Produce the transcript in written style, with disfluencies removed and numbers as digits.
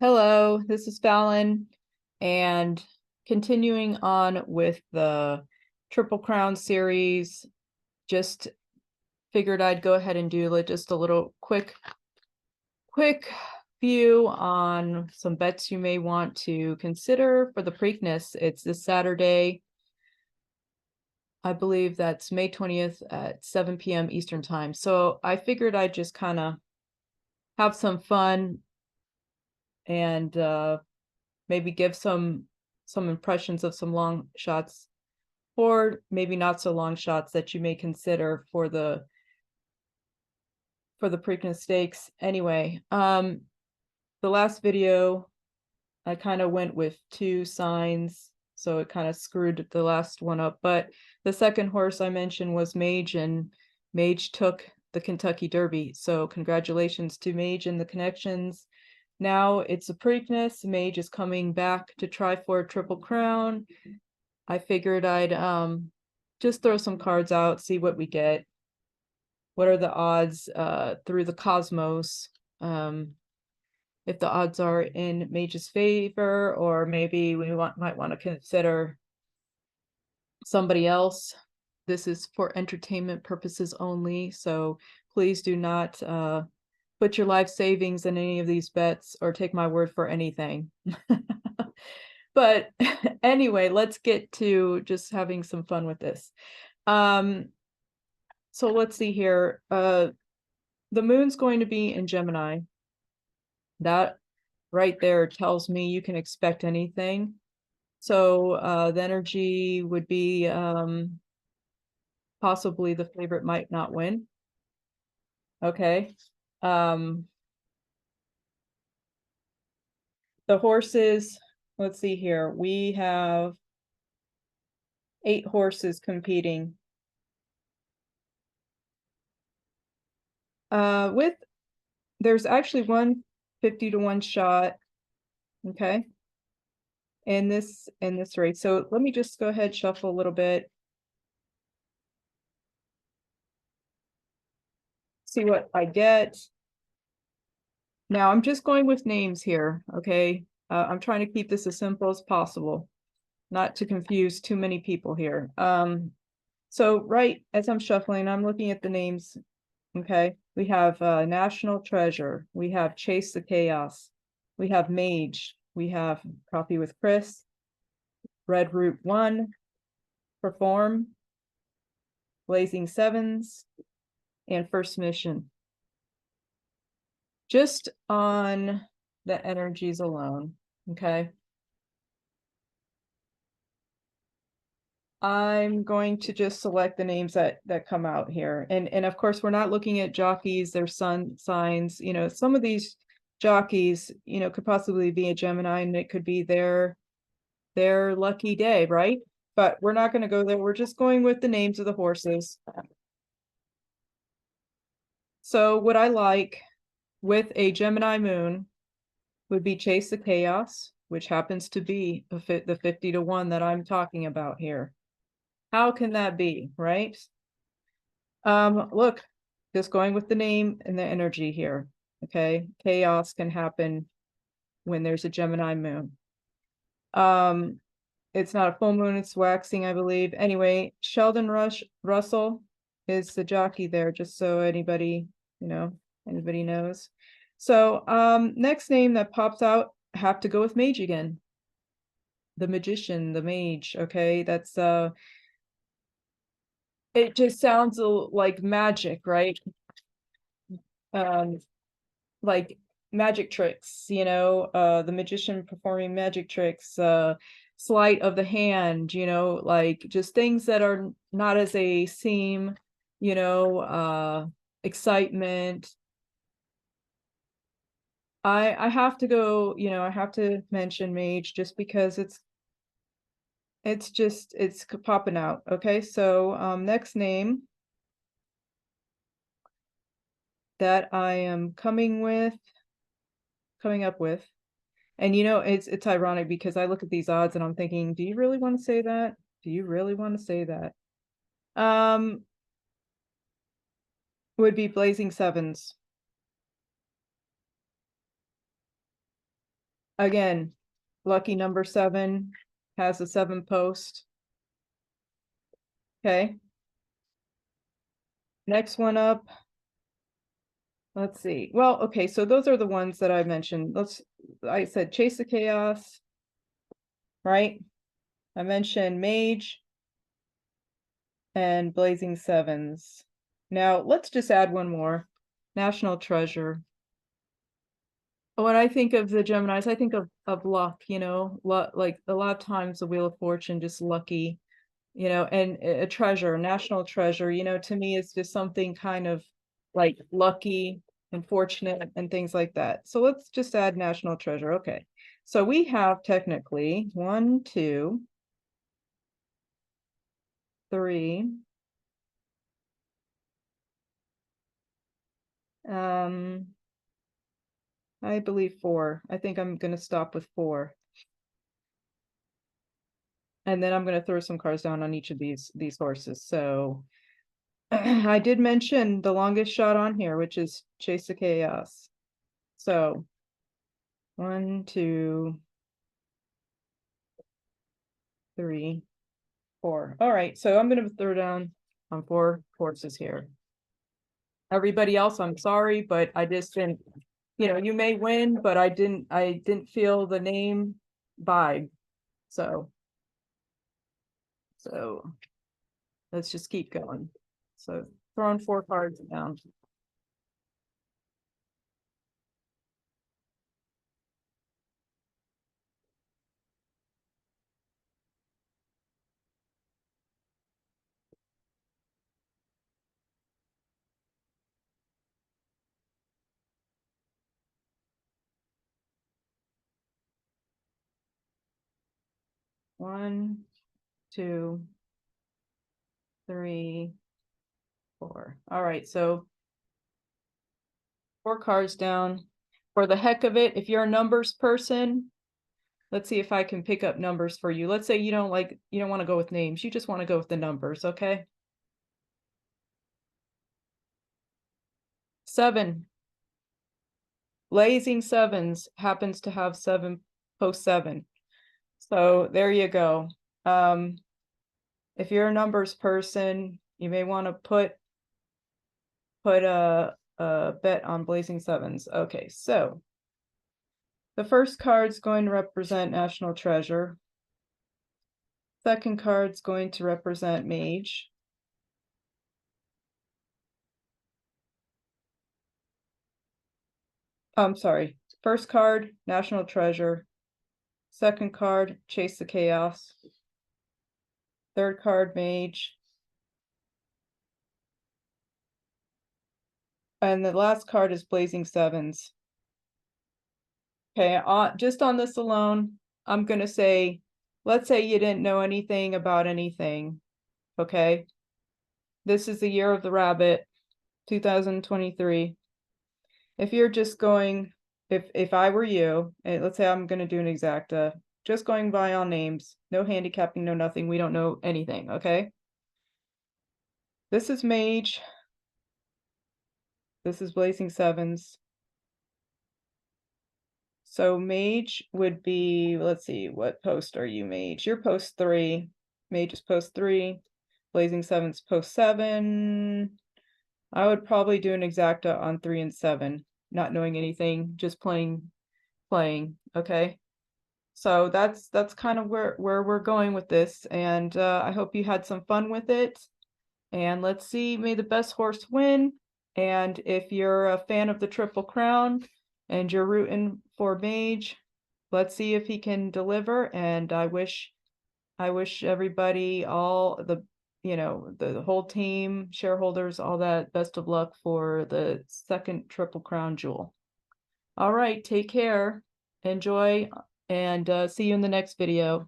Hello, this is Fallon, and continuing on with the Triple Crown series, just figured I'd go ahead and do just a little quick view on some bets you may want to consider for the Preakness. It's this Saturday. I believe that's May 20th at 7 p.m. Eastern time. So I figured I'd just kind of have some fun and maybe give some impressions of some long shots, or maybe not so long shots that you may consider for the Preakness Stakes. Anyway, the last video I kind of went with two signs, so it kind of screwed the last one up. But the second horse I mentioned was Mage, and Mage took the Kentucky Derby. So congratulations to Mage and the connections. Now it's a Preakness. Mage is coming back to try for a Triple Crown. I figured I'd just throw some cards out, see what we get. What are the odds through the cosmos? If the odds are in Mage's favor, or maybe we might want to consider somebody else. This is for entertainment purposes only, so please do not put your life savings in any of these bets or take my word for anything. But anyway, let's get to just having some fun with this. So let's see here. The moon's going to be in Gemini. That right there tells me you can expect anything. So the energy would be possibly the favorite might not win. Okay. The horses, let's see here. We have 8 horses competing. There's actually 150-to-1 shot, okay, in this race. So let me just go ahead, shuffle a little bit, see what I get. Now I'm just going with names here, okay? I'm trying to keep this as simple as possible, not to confuse too many people here. So right as I'm shuffling, I'm looking at the names. Okay, we have National Treasure, we have Chase the Chaos, we have Mage, we have Coffee with Chris, Red Route 1, Perform, Blazing Sevens, and First Mission. Just on the energies alone, okay? I'm going to just select the names that come out here. And of course, we're not looking at jockeys, their sun signs. You know, some of these jockeys, you know, could possibly be a Gemini, and it could be their lucky day, right? But we're not going to go there. We're just going with the names of the horses. So what I like with a Gemini moon would be Chase the Chaos, which happens to be the 50-to-1 that I'm talking about here. How can that be, right? Look, just going with the name and the energy here, okay? Chaos can happen when there's a Gemini moon. It's not a full moon, it's waxing, I believe. Anyway, Sheldon Russell is the jockey there, just so anybody, you know, anybody knows. So next name that pops out, have to go with Mage again. The Magician, the Mage, okay? That's it just sounds like magic, right? Like magic tricks, you know, the magician performing magic tricks, sleight of the hand, you know, like just things that are not as they seem, you know, excitement. I have to go, you know, I have to mention Mage just because it's popping out. Okay, so next name that I am coming up with, and you know, it's ironic because I look at these odds and I'm thinking, do you really want to say that? Do you really want to say that? Would be Blazing Sevens. Again, lucky number 7 has a 7 post. Okay. Next one up. Let's see. Well, okay, so those are the ones that I mentioned. I said Chase of Chaos, right? I mentioned Mage and Blazing Sevens. Now, let's just add one more. National Treasure. When I think of the Geminis, I think of luck, you know, like a lot of times the Wheel of Fortune, just lucky, you know, and a treasure, national treasure, you know, to me is just something kind of like lucky and fortunate and things like that. So let's just add national treasure. Okay. So we have technically 1, 2, 3, I believe 4. I think I'm going to stop with 4. And then I'm going to throw some cards down on each of these horses. So I did mention the longest shot on here, which is Chase of Chaos. So 1, 2, 3, 4. All right, so I'm going to throw down on 4 horses here. Everybody else, I'm sorry, but I just didn't, you know, you may win, but I didn't feel the name vibe. So let's just keep going. So throwing 4 cards down. One, 2, 3, 4. All right, so 4 cards down. For the heck of it, if you're a numbers person, let's see if I can pick up numbers for you. Let's say you don't want to go with names. You just want to go with the numbers, okay? 7. Blazing Sevens happens to have 7 post 7. So there you go. If you're a numbers person, you may want to put a bet on Blazing Sevens. Okay, so the first card's going to represent National Treasure. Second card's going to represent Mage. I'm sorry. First card, National Treasure. Second card, Chase the Chaos. Third card, Mage. And the last card is Blazing Sevens. Okay, just on this alone, I'm going to say, let's say you didn't know anything about anything, okay? This is the year of the rabbit, 2023. If you're just going, if I were you, and let's say I'm going to do an exacta, just going by on names, no handicapping, no nothing, we don't know anything, okay? This is Mage. This is Blazing Sevens. So Mage would be, let's see, what post are you, Mage? You're post 3. Mage is post 3. Blazing Sevens post 7. I would probably do an exacta on 3 and 7, not knowing anything, just playing, okay? So that's kind of where we're going with this, and I hope you had some fun with it. And let's see, may the best horse win. And if you're a fan of the Triple Crown and you're rooting for Mage, let's see if he can deliver. And I wish everybody, all the, you know, the whole team, shareholders, all that, best of luck for the second Triple Crown jewel. All right, take care, enjoy, and see you in the next video.